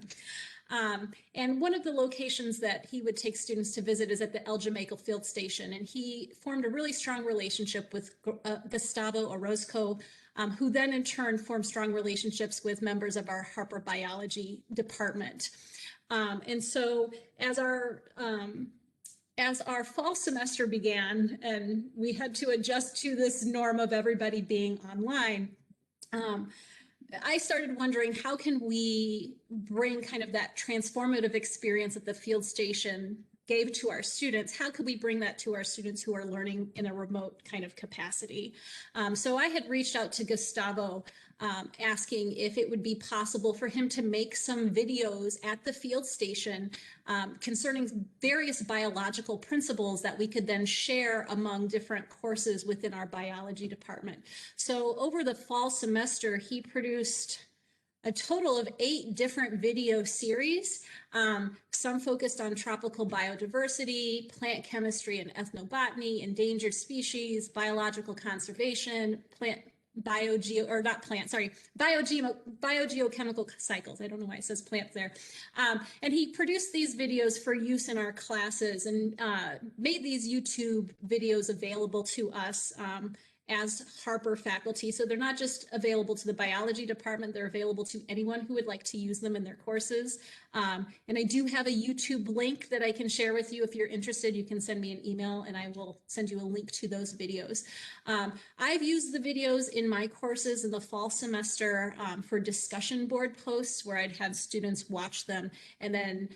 Speaker 5: And one of the locations that he would take students to visit is at the El Jamaica Field Station. And he formed a really strong relationship with Gustavo Orozco, who then in turn formed strong relationships with members of our Harper Biology department. And so as our fall semester began and we had to adjust to this norm of everybody being online, I started wondering, how can we bring kind of that transformative experience that the field station gave to our students? How could we bring that to our students who are learning in a remote kind of capacity? So I had reached out to Gustavo asking if it would be possible for him to make some videos at the field station concerning various biological principles that we could then share among different courses within our biology department. So over the fall semester, he produced a total of 8 different video series, some focused on tropical biodiversity, plant chemistry and ethnobotany, endangered species, biological conservation, biogeochemical cycles. I don't know why it says plants there. And he produced these videos for use in our classes and made these YouTube videos available to us as Harper faculty. So they're not just available to the biology department, they're available to anyone who would like to use them in their courses. And I do have a YouTube link that I can share with you. If you're interested, you can send me an email and I will send you a link to those videos. I've used the videos in my courses in the fall semester for discussion board posts where I'd have students watch them and then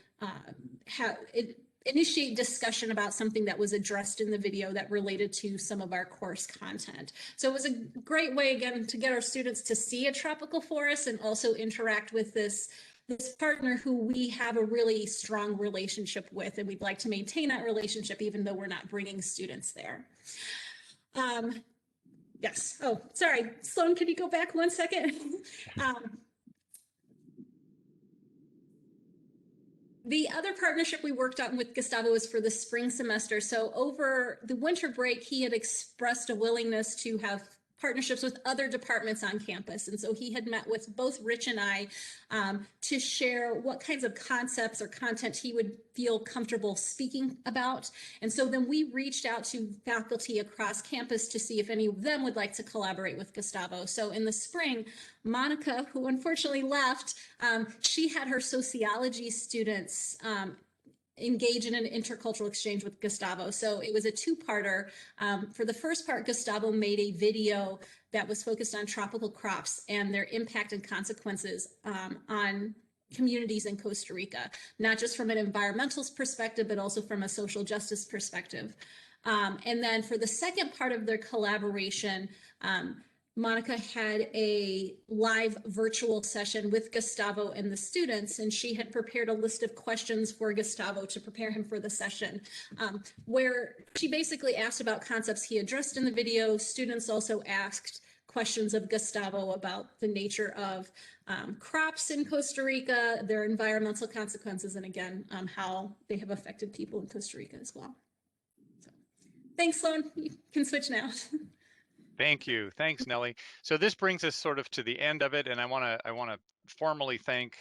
Speaker 5: initiate discussion about something that was addressed in the video that related to some of our course content. So it was a great way, again, to get our students to see a tropical forest and also interact with this partner who we have a really strong relationship with, and we'd like to maintain that relationship even though we're not bringing students there. Yes. Oh, sorry. Sloan, can you go back 1 second? The other partnership we worked on with Gustavo was for the spring semester. So over the winter break, he had expressed a willingness to have partnerships with other departments on campus. And so he had met with both Rich and I to share what kinds of concepts or content he would feel comfortable speaking about. And so then we reached out to faculty across campus to see if any of them would like to collaborate with Gustavo. So in the spring, Monica, who unfortunately left, she had her sociology students engage in an intercultural exchange with Gustavo. So it was a two-parter. For the first part, Gustavo made a video that was focused on tropical crops and their impact and consequences on communities in Costa Rica, not just from an environmental perspective, but also from a social justice perspective. And then for the second part of their collaboration, Monica had a live virtual session with Gustavo and the students, and she had prepared a list of questions for Gustavo to prepare him for the session, where she basically asked about concepts he addressed in the video. Students also asked questions of Gustavo about the nature of crops in Costa Rica, their environmental consequences, and again, how they have affected people in Costa Rica as well. So, thanks, Sloan. You can switch now.
Speaker 1: Thank you. Thanks, Nellie. So this brings us sort of to the end of it, and I want to formally thank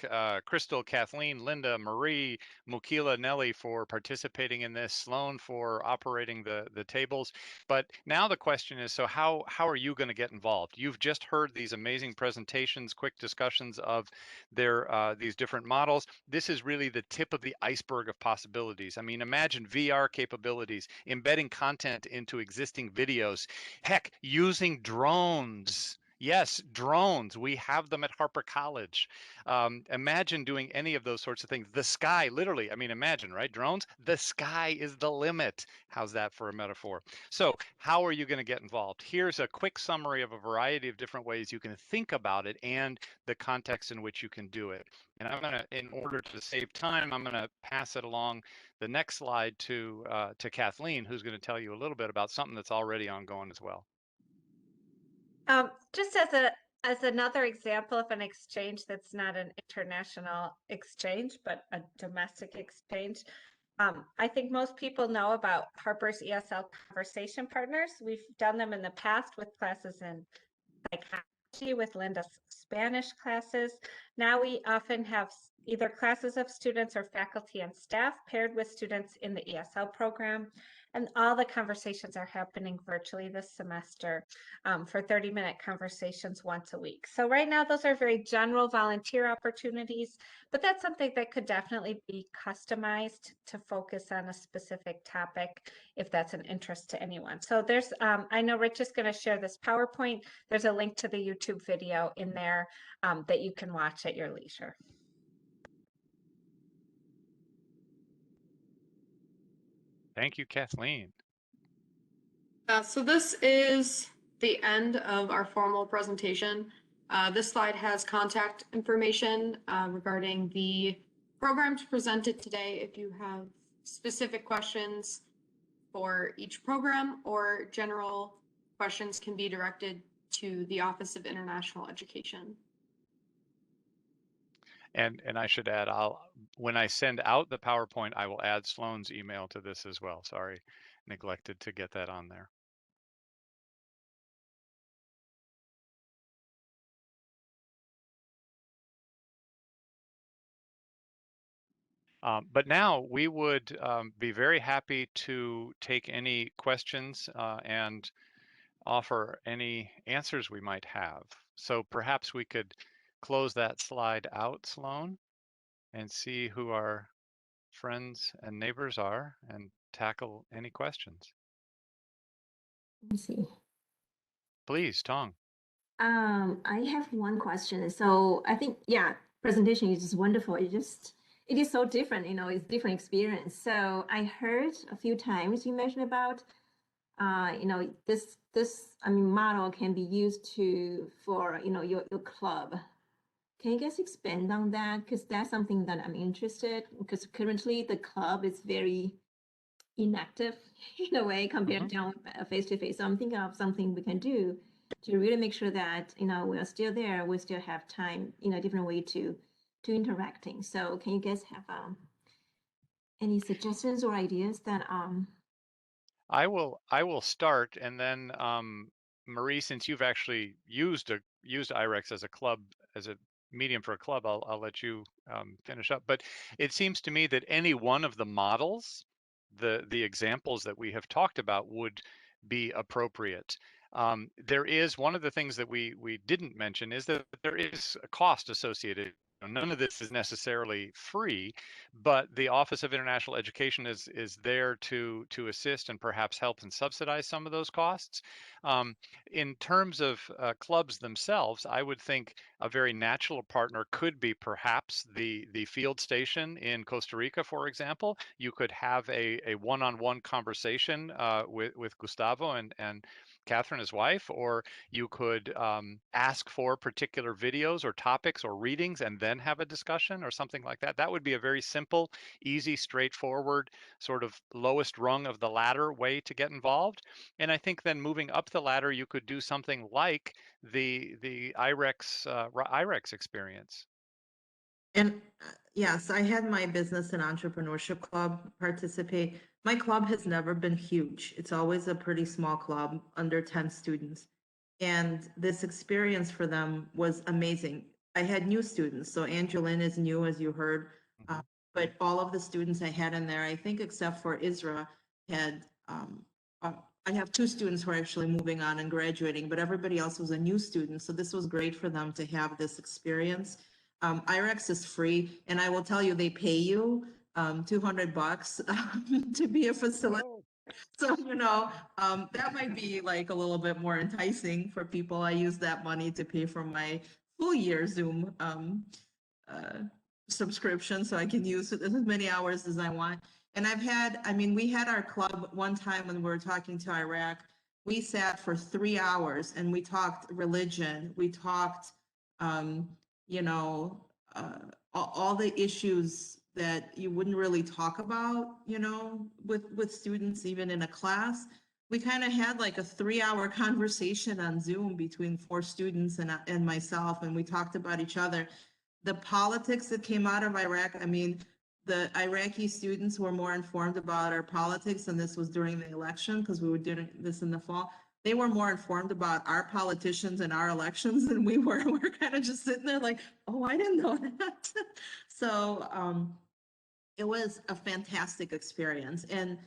Speaker 1: Crystal, Kathleen, Linda, Marie, Mukila, Nellie for participating in this, Sloan for operating the tables. But now the question is, so how are you going to get involved? You've just heard these amazing presentations, quick discussions of these different models. This is really the tip of the iceberg of possibilities. I mean, imagine VR capabilities, embedding content into existing videos, heck, using drones. Yes, drones. We have them at Harper College. Imagine doing any of those sorts of things. The sky, literally, I mean, imagine, right? Drones, the sky is the limit. How's that for a metaphor? So how are you going to get involved? Here's a quick summary of a variety of different ways you can think about it and the context in which you can do it. And I'm going to, in order to save time, I'm going to pass it along the next slide to Kathleen, who's going to tell you a little bit about something that's already ongoing as well.
Speaker 8: Just as another example of an exchange that's not an international exchange, but a domestic exchange. I think most people know about Harper's ESL Conversation Partners. We've done them in the past with classes in psychology, with Linda's Spanish classes. Now we often have either classes of students or faculty and staff paired with students in the ESL program. And all the conversations are happening virtually this semester for 30-minute conversations once a week. So right now, those are very general volunteer opportunities, but that's something that could definitely be customized to focus on a specific topic if that's an interest to anyone. So there's, I know Rich is going to share this PowerPoint. There's a link to the YouTube video in there that you can watch at your leisure.
Speaker 1: Thank you, Kathleen.
Speaker 2: So this is the end of our formal presentation. This slide has contact information regarding the programs presented today. If you have specific questions for each program or general questions can be directed to the Office of International Education.
Speaker 1: And I should add, when I send out the PowerPoint, I will add Sloan's email to this as well. Sorry, neglected to get that on there. But now we would be very happy to take any questions and offer any answers we might have. So perhaps we could close that slide out, Sloan, and see who our friends and neighbors are and tackle any questions.
Speaker 9: Let me see.
Speaker 1: Please, Tong.
Speaker 9: I have one question. So I think, yeah, presentation is just wonderful. It is so different, it's different experience. So I heard a few times you mentioned about, this model can be used for your club. Can you guys expand on that? Because that's something that I'm interested, because currently the club is very inactive in a way compared to face-to-face. So I'm thinking of something we can do to really make sure that we are still there, we still have time, a different way to interacting. So can you guys have any suggestions or ideas that
Speaker 1: I will start, and then Marie, since you've actually used IREX as a club, as a medium for a club, I'll let you finish up. But it seems to me that any one of the models, the examples that we have talked about, would be appropriate. There is one of the things that we didn't mention is that there is a cost associated none of this is necessarily free, but the Office of International Education is there to assist and perhaps help and subsidize some of those costs. Um, in terms of clubs themselves, I would think a very natural partner could be perhaps the field station in Costa Rica, for example. You could have a one-on-one conversation with Gustavo and Catherine, his wife, or you could ask for particular videos or topics or readings and then have a discussion or something like that. That would be a very simple, easy, straightforward, sort of lowest rung of the ladder way to get involved. And I think then moving up the ladder, you could do something like the IREX experience.
Speaker 7: And yes, I had my business and entrepreneurship club participate. My club has never been huge. It's always a pretty small club, under 10 students. And this experience for them was amazing. I had new students. So Angeline is new, as you heard. But all of the students I had in there, I think except for Isra, had, I have 2 students who are actually moving on and graduating, but everybody else was a new student. So this was great for them to have this experience. IREX is free, and I will tell you, they pay you $200 to be a facilitator. So, that might be like a little bit more enticing for people. I use that money to pay for my full year Zoom subscription, so I can use as many hours as I want. And we had our club one time when we were talking to Iraq. We sat for 3 hours and we talked religion. We talked, all the issues that you wouldn't really talk about, with students, even in a class. We kind of had like a 3-hour conversation on Zoom between 4 students and myself, and we talked about each other. The politics that came out of Iraq, the Iraqi students were more informed about our politics, and this was during the election because we were doing this in the fall. They were more informed about our politicians and our elections than we were. We're kind of just sitting there like, oh, I didn't know that. So it was a fantastic experience. And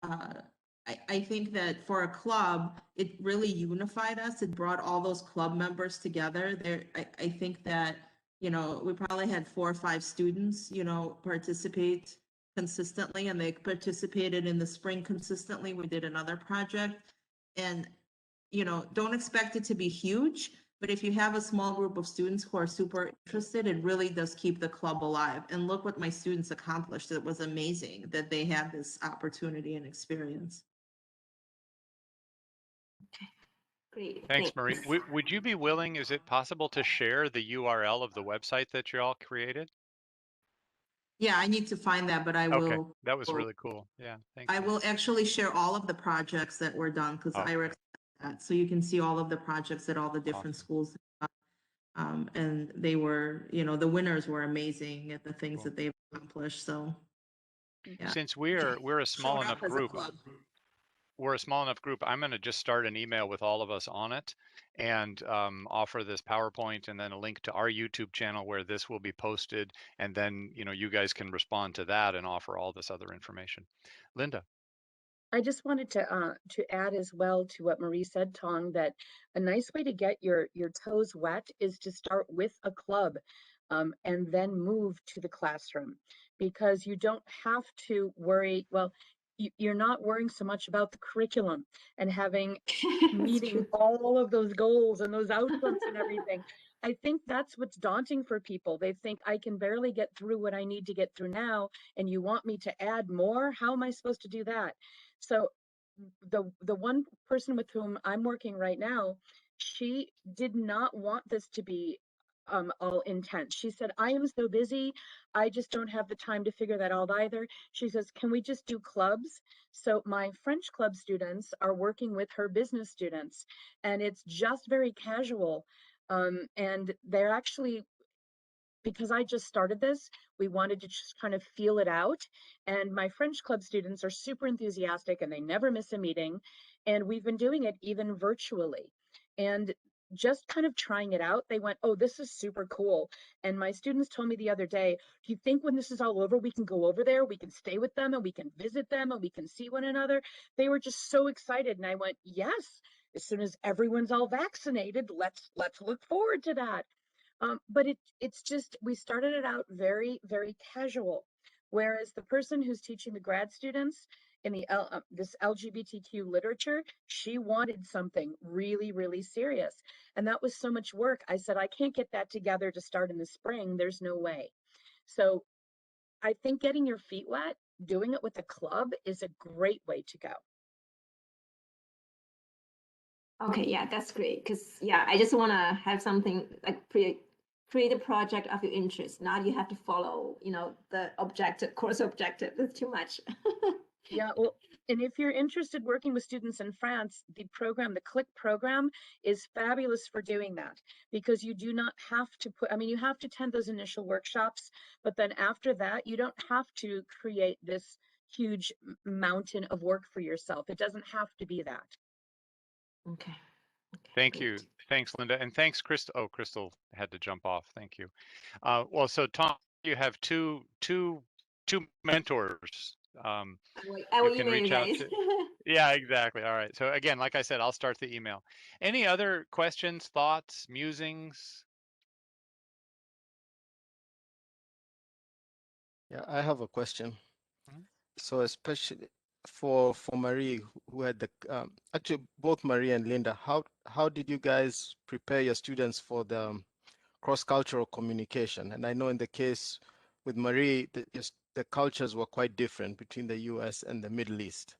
Speaker 7: I think that for a club, it really unified us. It brought all those club members together. I think that, we probably had 4 or 5 students, participate consistently, and they participated in the spring consistently. We did another project, and, don't expect it to be huge, but if you have a small group of students who are super interested, it really does keep the club alive. And look what my students accomplished. It was amazing that they had this opportunity and experience.
Speaker 10: Great.
Speaker 1: Thanks, Marie. Would you be willing, is it possible to share the URL of the website that you all created?
Speaker 7: Yeah, I need to find that, but I
Speaker 1: Okay,
Speaker 7: will.
Speaker 1: that was really cool. Yeah, thank
Speaker 7: I
Speaker 1: you.
Speaker 7: will actually share all of the projects that were done because
Speaker 1: Okay.
Speaker 7: IREX that, so you can see all of the projects at all the different schools. And they were, the winners were amazing at the things
Speaker 1: Cool.
Speaker 7: that they've accomplished. So, yeah.
Speaker 1: Since we're a small
Speaker 7: Showed
Speaker 1: enough
Speaker 7: up as a
Speaker 1: group,
Speaker 7: club.
Speaker 1: I'm going to just start an email with all of us on it and offer this PowerPoint and then a link to our YouTube channel where this will be posted. And then, you guys can respond to that and offer all this other information. Linda.
Speaker 6: I just wanted to add as well to what Marie said, Tong, that a nice way to get your toes wet is to start with a club, and then move to the classroom, because you don't have to worry. Well, you're not worrying so much about the curriculum and having meeting all of those goals and those outcomes and everything. I think that's what's daunting for people. They think I can barely get through what I need to get through now, and you want me to add more? How am I supposed to do that? So the one person with whom I'm working right now, she did not want this to be all intense. She said, I am so busy, I just don't have the time to figure that out either. She says, can we just do clubs? So my French club students are working with her business students, and it's just very casual. And they're actually, because I just started this, we wanted to just kind of feel it out. And my French club students are super enthusiastic and they never miss a meeting. And we've been doing it even virtually. And just kind of trying it out, they went, oh, this is super cool. And my students told me the other day, do you think when this is all over, we can go over there, we can stay with them and we can visit them and we can see one another? They were just so excited. And I went, yes, as soon as everyone's all vaccinated, let's look forward to that. But it's just, we started it out very, very casual. Whereas the person who's teaching the grad students in this LGBTQ literature, she wanted something really, really serious. And that was so much work. I said, I can't get that together to start in the spring. There's no way. So I think getting your feet wet, doing it with a club is a great way to go.
Speaker 10: Okay, yeah, that's great. Because yeah, I just want to have something like create a project of your interest. Not you have to follow, the objective, course objective. It's too much.
Speaker 6: Yeah, well, and if you're interested working with students in France, the CLIC program is fabulous for doing that, because you do not have to you have to attend those initial workshops, but then after that, you don't have to create this huge mountain of work for yourself. It doesn't have to be that.
Speaker 10: Okay.
Speaker 1: Thank you.
Speaker 10: Great.
Speaker 1: Thanks, Linda. And thanks, Crystal. Oh, Crystal had to jump off. Thank you. Well, so Tom, you have two mentors.
Speaker 10: I
Speaker 1: You
Speaker 10: will
Speaker 1: can
Speaker 10: email you
Speaker 1: reach out
Speaker 10: guys.
Speaker 1: to. Yeah, exactly. All right. So again, like I said, I'll start the email. Any other questions, thoughts, musings?
Speaker 3: Yeah, I have a question.
Speaker 1: Mhm.
Speaker 3: So especially for Marie, who had the actually both Marie and Linda, how did you guys prepare your students for the cross-cultural communication? And I know in the case with Marie, the cultures were quite different between the US and the Middle East.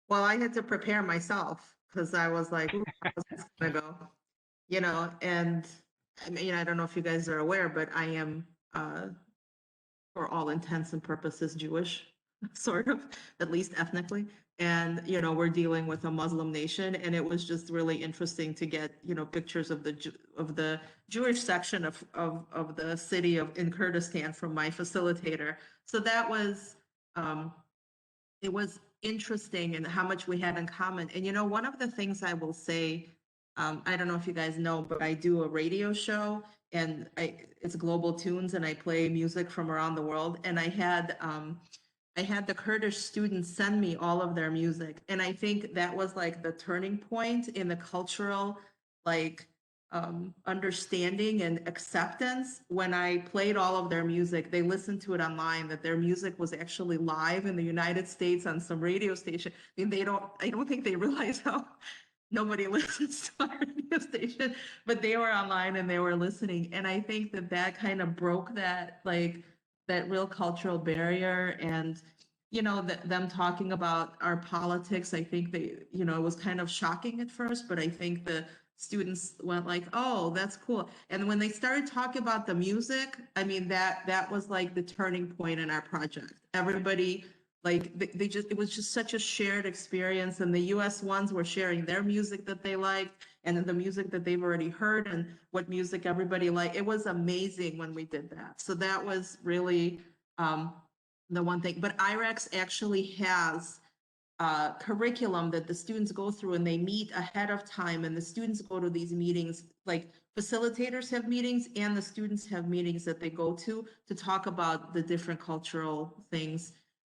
Speaker 7: Well, I had to prepare myself because I was like, how's this gonna go? And I mean, I don't know if you guys are aware, but I am, for all intents and purposes, Jewish, sort of, at least ethnically. And, we're dealing with a Muslim nation, and it was just really interesting to get, pictures of the Jewish section of the city in Kurdistan from my facilitator. So that was, it was interesting and how much we had in common. And one of the things I will say, I don't know if you guys know, but I do a radio show, and it's Global Tunes, and I play music from around the world. And I had the Kurdish students send me all of their music, and I think that was like the turning point in the cultural, like, understanding and acceptance. When I played all of their music, they listened to it online, that their music was actually live in the United States on some radio station. I mean, I don't think they realize how nobody listens to our radio station, but they were online and they were listening. And I think that kind of broke that, like, that real cultural barrier. And them talking about our politics, I think it was kind of shocking at first, but I think the students went like, oh, that's cool. And when they started talking about the music, I mean, that was like the turning point in our project. Everybody, like, it was just such a shared experience. And the US ones were sharing their music that they liked, and the music that they've already heard, and what music everybody liked. It was amazing when we did that. So that was really, the one thing. But IREX actually has curriculum that the students go through, and they meet ahead of time, and the students go to these meetings. Like, facilitators have meetings, and the students have meetings that they go to talk about the different cultural things.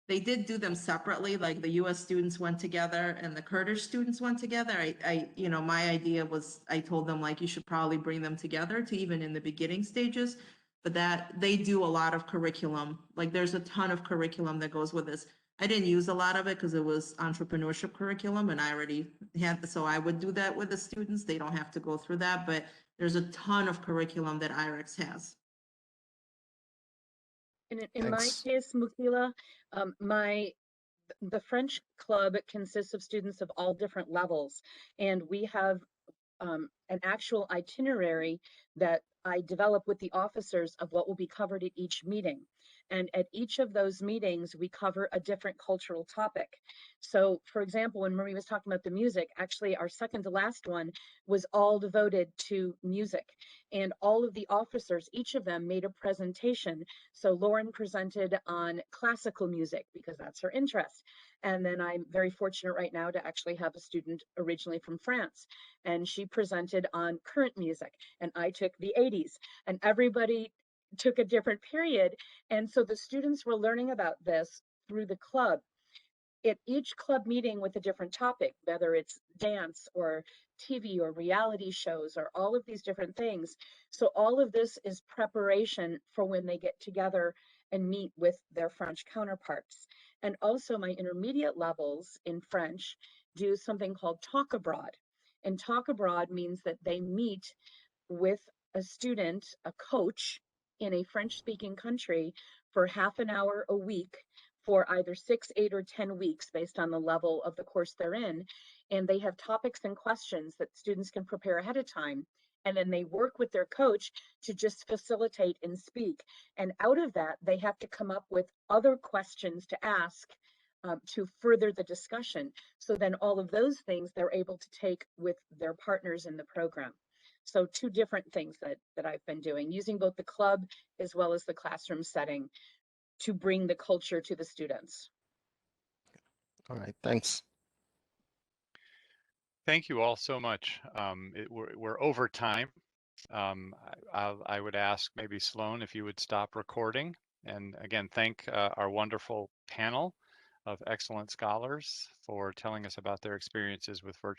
Speaker 7: They did do them separately, like the US students went together and the Kurdish students went together. My idea was, I told them, like, you should probably bring them together to even in the beginning stages, but that they do a lot of curriculum. Like, there's a ton of curriculum that goes with this. I didn't use a lot of it because it was entrepreneurship curriculum, and I already had, so I would do that with the students. They don't have to go through that, but there's a ton of curriculum that IREX has.
Speaker 6: In my
Speaker 3: Thanks.
Speaker 6: case, Mukila, the French club consists of students of all different levels, and we have an actual itinerary that I develop with the officers of what will be covered at each meeting. And at each of those meetings, we cover a different cultural topic. So, for example, when Marie was talking about the music, actually our second to last one was all devoted to music. And all of the officers, each of them made a presentation. So Lauren presented on classical music because that's her interest. And then I'm very fortunate right now to actually have a student originally from France, and she presented on current music, and I took the 80s, and everybody took a different period. And so the students were learning about this through the club. at each club meeting with a different topic, whether it's dance or TV or reality shows or all of these different things. So all of this is preparation for when they get together and meet with their French counterparts. And also my intermediate levels in French do something called talk abroad. And talk abroad means that they meet with a student, a coach in a French speaking country for half an hour a week for either 6, 8, or 10 weeks based on the level of the course they're in. And they have topics and questions that students can prepare ahead of time. And then they work with their coach to just facilitate and speak. And out of that, they have to come up with other questions to ask to further the discussion. So then all of those things they're able to take with their partners in the program. So two different things that I've been doing, using both the club as well as the classroom setting to bring the culture to the students.
Speaker 3: All right, thanks.
Speaker 1: Thank you all so much. We're over time. I would ask maybe Sloan if you would stop recording. And again, thank our wonderful panel of excellent scholars for telling us about their experiences with virtual